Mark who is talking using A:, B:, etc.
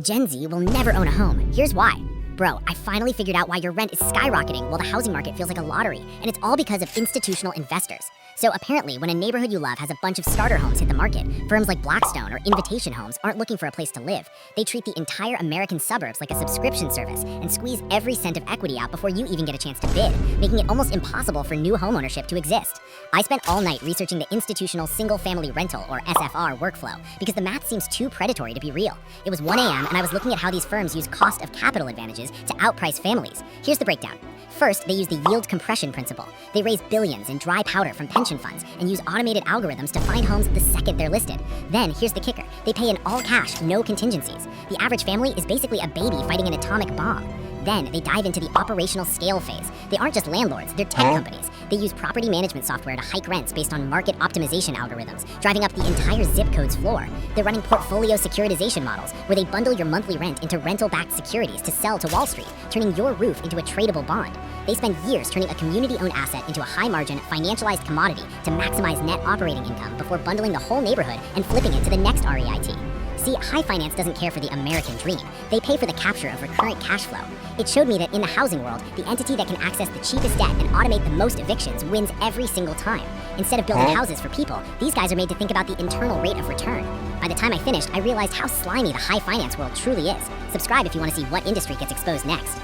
A: Gen Z will never own a home. Here's why. Bro, I finally figured out why your rent is skyrocketing while the housing market feels like a lottery, and it's all because of institutional investors. So apparently, when a neighborhood you love has a bunch of starter homes hit the market, firms like Blackstone or Invitation Homes aren't looking for a place to live. They treat the entire American suburbs like a subscription service and squeeze every cent of equity out before you even get a chance to bid, making it almost impossible for new homeownership to exist. I spent all night researching the institutional single-family rental, or SFR, workflow because the math seems too predatory to be real. It was 1 a.m. and I was looking at how these firms use cost of capital advantages to outprice families. Here's the breakdown. First, they use the yield compression principle. They raise billions in dry powder from pension funds and use automated algorithms to find homes the second they're listed. Then, here's the kicker. They pay in all cash, no contingencies. The average family is basically a baby fighting an atomic bomb. Then, they dive into the operational scale phase. They aren't just landlords, they're tech companies. They use property management software to hike rents based on market optimization algorithms, driving up the entire zip code's floor. They're running portfolio securitization models, where they bundle your monthly rent into rental-backed securities to sell to Wall Street, turning your roof into a tradable bond. They spend years turning a community-owned asset into a high-margin, financialized commodity to maximize net operating income before bundling the whole neighborhood and flipping it to the next REIT. See, high finance doesn't care for the American dream. They pay for the capture of recurrent cash flow. It showed me that in the housing world, the entity that can access the cheapest debt and automate the most evictions wins every single time. Instead of building houses for people, these guys are made to think about the internal rate of return. By the time I finished, I realized how slimy the high finance world truly is. Subscribe if you want to see what industry gets exposed next.